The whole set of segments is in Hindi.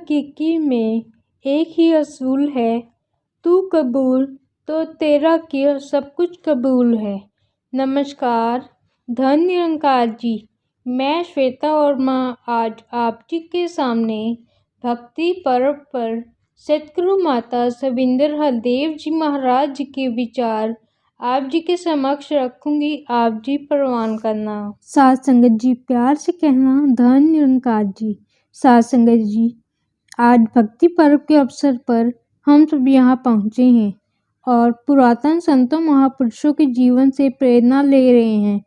हकीकी में एक ही असूल है, तू कबूल तो तेरा किया सब कुछ कबूल है। नमस्कार, धन निरंकार जी। मैं श्वेता वर्मा आज आप जी के सामने भक्ति पर्व पर सतगुरु माता सविंदर हरदेव जी महाराज जी के विचार आप जी के समक्ष रखूंगी। आप जी प्रवान करना। साध संगत जी, प्यार से कहना धन निरंकार जी। साध संगत जी, आज भक्ति पर्व के अवसर पर हम सब यहाँ पहुँचे हैं और पुरातन संतों महापुरुषों के जीवन से प्रेरणा ले रहे हैं।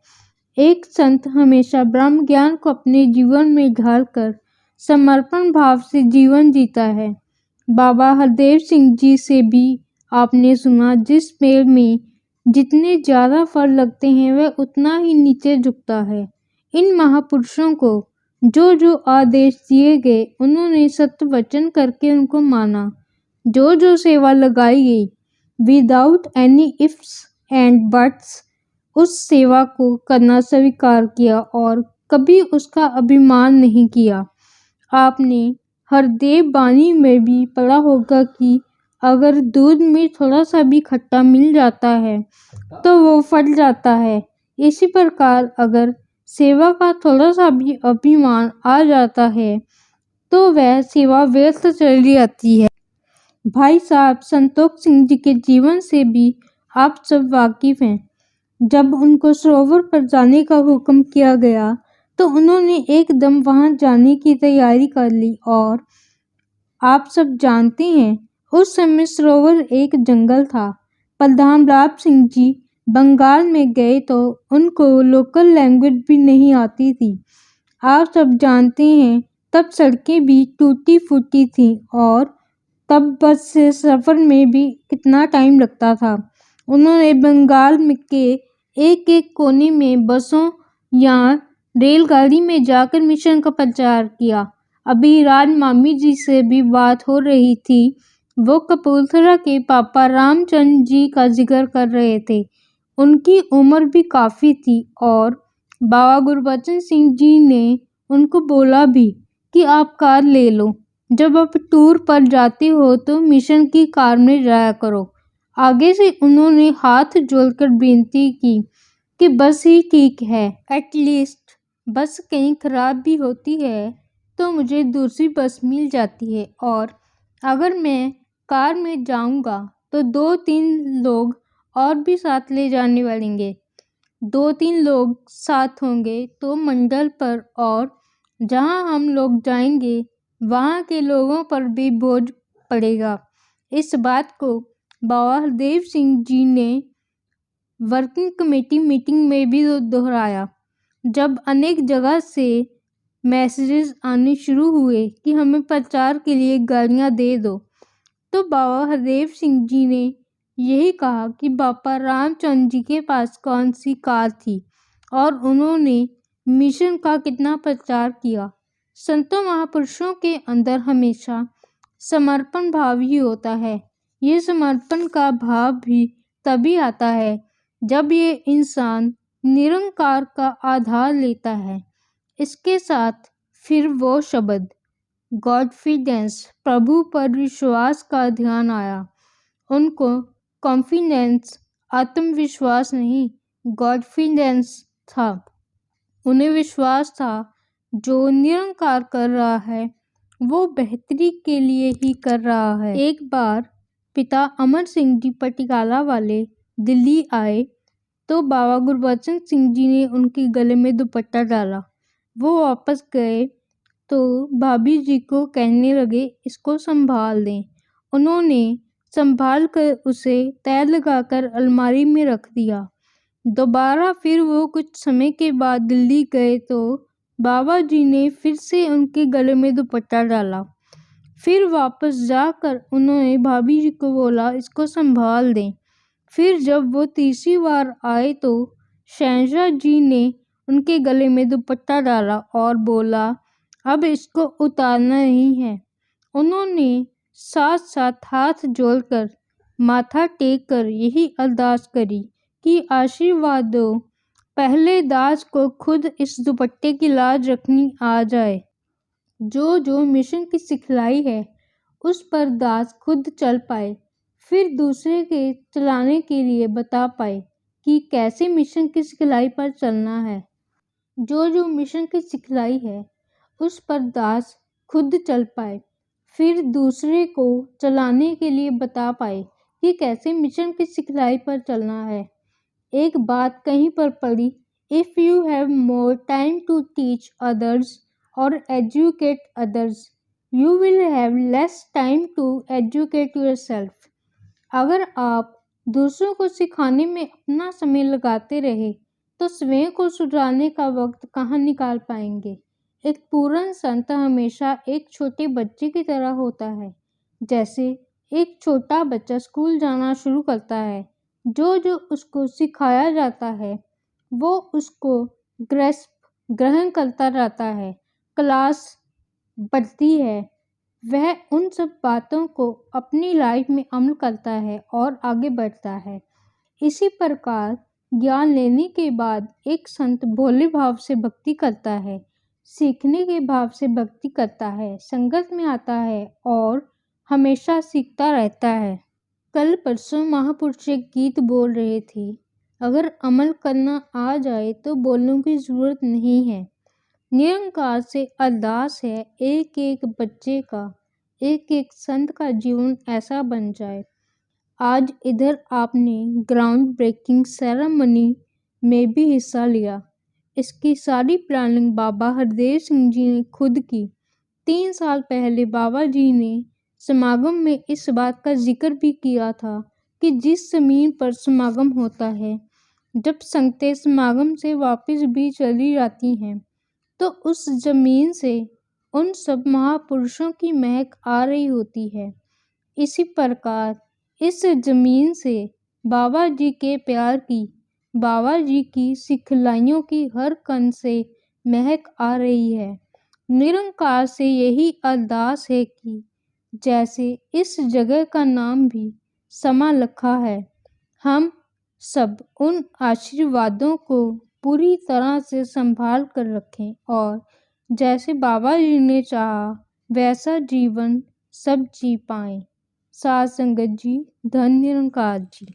एक संत हमेशा ब्रह्म ज्ञान को अपने जीवन में ढालकर समर्पण भाव से जीवन जीता है। बाबा हरदेव सिंह जी से भी आपने सुना, जिस पेड़ में जितने ज़्यादा फल लगते हैं वह उतना ही नीचे झुकता है। इन महापुरुषों को जो जो आदेश दिए गए उन्होंने सत्य वचन करके उनको माना। जो जो सेवा लगाई गई without any ifs and buts उस सेवा को करना स्वीकार किया और कभी उसका अभिमान नहीं किया। आपने हरदेव बानी में भी पढ़ा होगा कि अगर दूध में थोड़ा सा भी खट्टा मिल जाता है तो वो फट जाता है। इसी प्रकार अगर सेवा का थोड़ा सा भी अभिमान आ जाता है तो वह सेवा व्यर्थ चली जाती है। भाई साहब संतोष सिंह जी के जीवन से भी आप सब वाकिफ हैं। जब उनको सरोवर पर जाने का हुक्म किया गया तो उन्होंने एकदम वहां जाने की तैयारी कर ली और आप सब जानते हैं उस समय सरोवर एक जंगल था। प्रधान लाभ सिंह जी बंगाल में गए तो उनको लोकल लैंग्वेज भी नहीं आती थी। आप सब जानते हैं तब सड़कें भी टूटी फूटी थी और तब बस से सफ़र में भी कितना टाइम लगता था। उन्होंने बंगाल में के एक एक कोने में बसों या रेलगाड़ी में जाकर मिशन का प्रचार किया। अभी राज मामी जी से भी बात हो रही थी। वो कपूरथला के पापा रामचंद्र जी का जिक्र कर रहे थे। उनकी उम्र भी काफ़ी थी और बाबा गुरबचन सिंह जी ने उनको बोला भी कि आप कार ले लो, जब आप टूर पर जाते हो तो मिशन की कार में जाया करो। आगे से उन्होंने हाथ जोड़कर विनती की कि बस ही ठीक है, एटलीस्ट बस कहीं ख़राब भी होती है तो मुझे दूसरी बस मिल जाती है और अगर मैं कार में जाऊंगा तो 2-3 लोग और भी साथ ले जाने वालेंगे। 2-3 लोग साथ होंगे तो मंडल पर और जहां हम लोग जाएंगे वहां के लोगों पर भी बोझ पड़ेगा। इस बात को बाबा हरदेव सिंह जी ने वर्किंग कमेटी मीटिंग में भी दोहराया। जब अनेक जगह से मैसेजेस आने शुरू हुए कि हमें प्रचार के लिए गाड़ियां दे दो, तो बाबा हरदेव सिंह जी ने यही कहा कि बाबा रामचंद्र जी के पास कौन सी कार थी और उन्होंने मिशन का कितना प्रचार किया। संतों महापुरुषों के अंदर हमेशा समर्पण भाव ही होता है। ये समर्पण का भाव भी तभी आता है जब ये इंसान निरंकार का आधार लेता है। इसके साथ फिर वो शब्द गॉडफिडेंस, प्रभु पर विश्वास का ध्यान आया। उनको कॉन्फिडेंस, आत्मविश्वास नहीं, गॉडफिडेंस था। उन्हें विश्वास था जो निरंकार कर रहा है वो बेहतरी के लिए ही कर रहा है। एक बार पिता अमर सिंह जी पटियाला वाले दिल्ली आए तो बाबा गुरबचन सिंह जी ने उनके गले में दुपट्टा डाला। वो वापस गए तो भाभी जी को कहने लगे इसको संभाल दें। उन्होंने संभाल कर उसे तय लगाकर अलमारी में रख दिया। दोबारा फिर वो कुछ समय के बाद दिल्ली गए तो बाबा जी ने फिर से उनके गले में दुपट्टा डाला। फिर वापस जाकर उन्होंने भाभी जी को बोला इसको संभाल दें। फिर जब वो तीसरी बार आए तो शहंशाह जी ने उनके गले में दुपट्टा डाला और बोला अब इसको उतारना नहीं है। उन्होंने साथ साथ हाथ जोड़कर माथा टेक कर यही अरदास करी कि आशीर्वाद दो, पहले दास को खुद इस दुपट्टे की लाज रखनी आ जाए। जो मिशन की सिखलाई है उस पर दास खुद चल पाए, फिर दूसरे के चलाने के लिए बता पाए कि कैसे मिशन की सिखलाई पर चलना है। जो मिशन की सिखलाई है उस पर दास खुद चल पाए, फिर दूसरे को चलाने के लिए बता पाए कि कैसे मिशन की सिखलाई पर चलना है। एक बात कहीं पर पढ़ी, if you have more time to teach others और educate others, you will have less time to educate yourself. अगर आप दूसरों को सिखाने में अपना समय लगाते रहे तो स्वयं को सुधारने का वक्त कहाँ निकाल पाएंगे। एक पूर्ण संत हमेशा एक छोटे बच्चे की तरह होता है। जैसे एक छोटा बच्चा स्कूल जाना शुरू करता है, जो उसको सिखाया जाता है वो उसको ग्रहण करता रहता है। क्लास बढ़ती है, वह उन सब बातों को अपनी लाइफ में अमल करता है और आगे बढ़ता है। इसी प्रकार ज्ञान लेने के बाद एक संत भोले भाव से भक्ति करता है, सीखने के भाव से भक्ति करता है, संगत में आता है और हमेशा सीखता रहता है। कल परसों महापुरुष एक गीत बोल रहे थे, अगर अमल करना आ जाए तो बोलने की जरूरत नहीं है। निरंकार से अरदास है एक एक बच्चे का, एक एक संत का जीवन ऐसा बन जाए। आज इधर आपने ग्राउंड ब्रेकिंग सेरेमनी में भी हिस्सा लिया। इसकी सारी प्लानिंग बाबा हरदेव सिंह जी ने खुद की। 3 साल पहले बाबा जी ने समागम में इस बात का जिक्र भी किया था कि जिस जमीन पर समागम होता है, जब संगतें समागम से वापस भी चली जाती हैं तो उस जमीन से उन सब महापुरुषों की महक आ रही होती है। इसी प्रकार इस जमीन से बाबा जी के प्यार की, बाबा जी की सिखलाइयों की हर कण से महक आ रही है। निरंकार से यही अरदास है कि जैसे इस जगह का नाम भी समा लिखा है, हम सब उन आशीर्वादों को पूरी तरह से संभाल कर रखें और जैसे बाबा जी ने चाहा वैसा जीवन सब जी पाएं। साध संगत जी, धन निरंकार जी।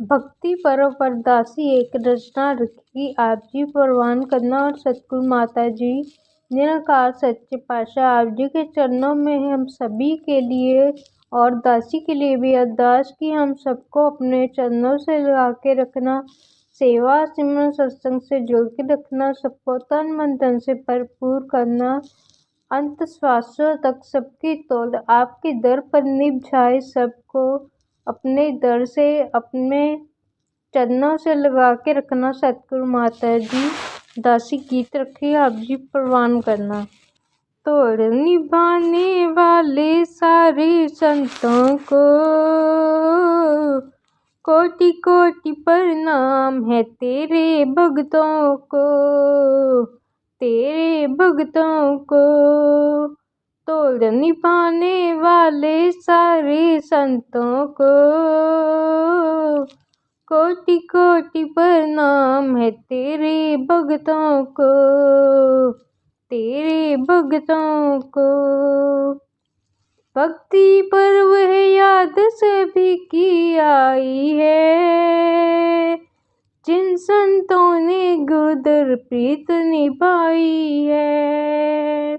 भक्ति पर्व पर दासी एक रचना रखी आप जी परवान करना और सतगुरु माता जी निरंकार सच्चे पातशाह आप जी के चरणों में हम सभी के लिए और दासी के लिए भी अरदास की हम सबको अपने चरणों से लगा के रखना, सेवा सिमरन सत्संग से जोड़ के रखना, सबको तन मन धन से भरपूर करना, अंत श्वासों तक सबकी तौल आपके दर पर निभ जाए, सबको अपने दर से अपने चरणों से लगा के रखना। सतगुरु माता जी दासी गीत रखी आप जी परवान करना। तोड़ निभाने वाले सारे संतों को कोटि कोटि प्रणाम है तेरे भक्तों को, तेरे भक्तों को। तोड़ निभाने वाले सारे संतों को कोटि कोटि प्रणाम है तेरे भक्तों को, तेरे भक्तों को। भक्ति पर्व है याद सभी की आई है, जिन संतों ने गुरुदर प्रीत निभाई है।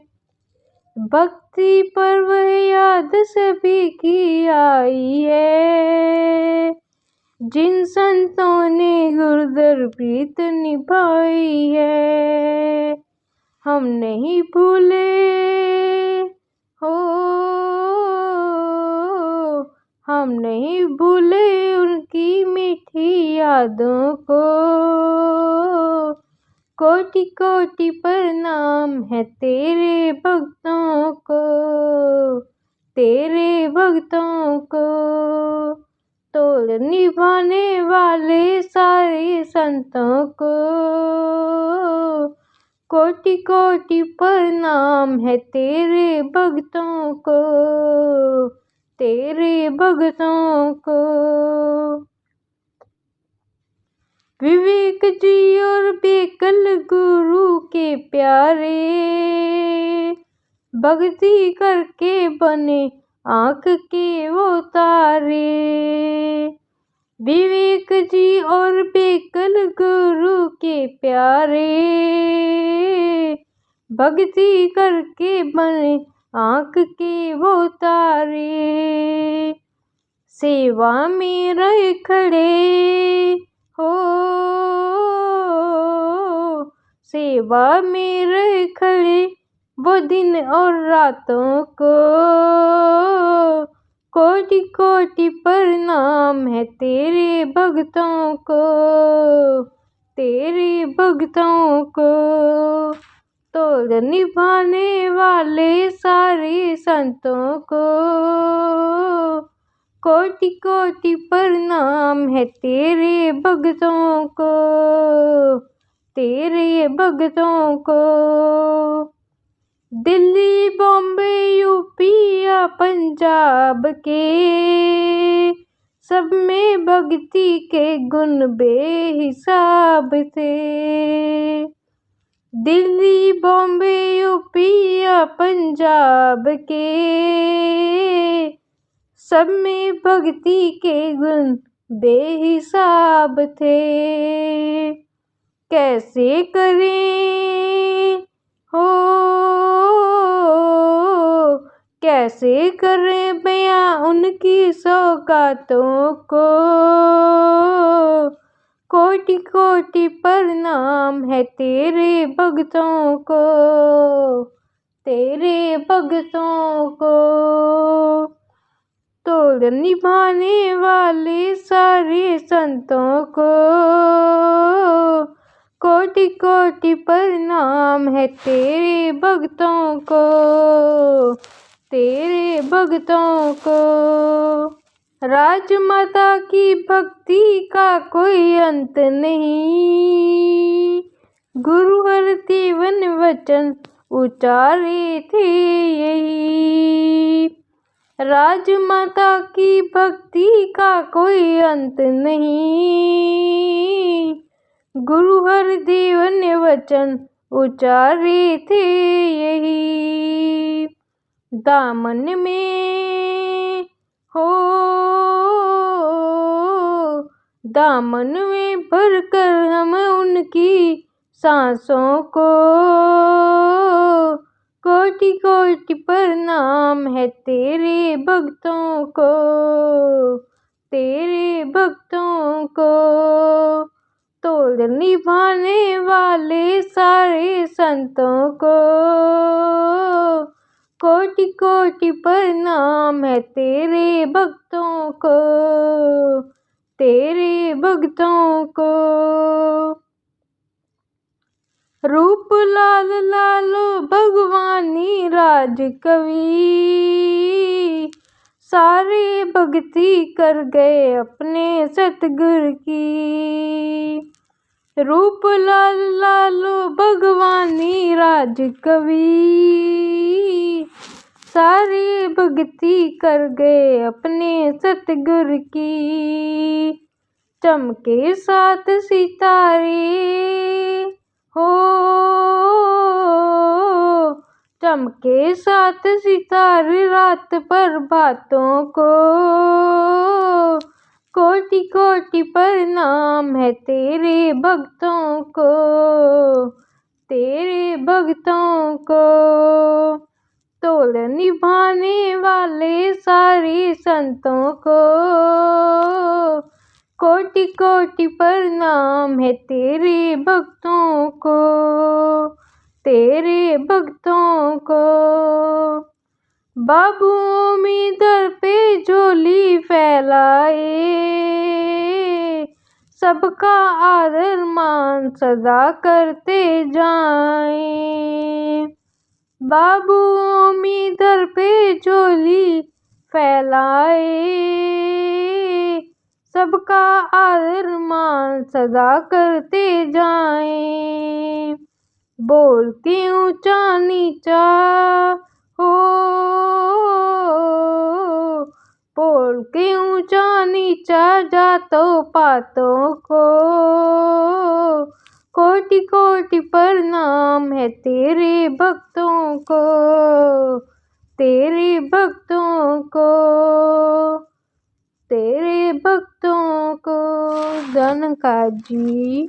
भक्ति पर्व है याद सभी की आई है, जिन संतों ने गुरुदर प्रीत निभाई है। हम नहीं भूले हो, हम नहीं भूले उनकी मीठी यादों को, कोटि कोटि प्रणाम है तेरे भक्तों को, तेरे भक्तों को। तोड़ निभाने वाले सारे संतों को कोटि कोटि प्रणाम है तेरे भक्तों को, तेरे भक्तों को। विवेक जी और बेकल गुरु के प्यारे, भक्ति करके बने आँख के वो तारे। विवेक जी और बेकल गुरु के प्यारे, भक्ति करके बने आँख के वो तारे। सेवा में रहे खड़े हो, सेवा में रहे खड़े वो दिन और रातों को। कोटि कोटि प्रणाम है तेरे भक्तों को, तेरे भक्तों को। तोड़ निभाने वाले सारे संतों को कोटि कोटि प्रणाम है तेरे भक्तों को, तेरे भक्तों को। दिल्ली बॉम्बे यूपी या पंजाब के सब में भक्ति के गुण बेहिसाब थे। दिल्ली बॉम्बे यूपी या पंजाब के सब में भक्ति के गुण बेहिसाब थे। कैसे करें हो, कैसे करें बयां उनकी सौगातों को। कोटि कोटि प्रणाम है तेरे भक्तों को, तेरे भक्तों को। तोड़ निभाने वाले सारे संतों को कोटि कोटि प्रणाम है तेरे भक्तों को, तेरे भक्तों को। राजमाता की भक्ति का कोई अंत नहीं, गुरु हर जीवन वचन उचारे थे यही। राजमाता की भक्ति का कोई अंत नहीं, गुरु हर जीवन वचन उचारे थे यही। दामन में हो, दामन में भरकर हम उनकी सांसों को कोटि कोटि प्रणाम है तेरे भक्तों को, तेरे भक्तों को। तोड़ निभाने वाले सारे संतों को कोटि कोटि प्रणाम है तेरे भक्तों को, तेरे भक्तों को। रूप लाल लालो भगवानी राज कवि, सारे भक्ति कर गए अपने सतगुरु की। रूप लाल लालो भगवानी राज कवि, सारे भक्ति कर गए अपने सतगुरु की। चमके सात सितारे हो, चमके सात सितारे रात पर बातों को कोटि कोटि प्रणाम है तेरे भक्तों को, तेरे भक्तों को। तोड़ निभाने वाले सारे संतों को कोटि कोटि प्रणाम है तेरे भक्तों को, तेरे भक्तों को। बाबुओं में दर पे झोली फैलाए, सबका आदर मान सदा करते जाएं। बाबुओं में दर पे झोली फैलाए, सबका आदर मान सदा करते जाएं। बोल के ऊंचा नीचा हो, बोल के ऊंचा नीचा जातों पातों को कोटि कोटि प्रणाम है तेरे भक्तों को, तेरे भक्तों को धन्यवाद जी।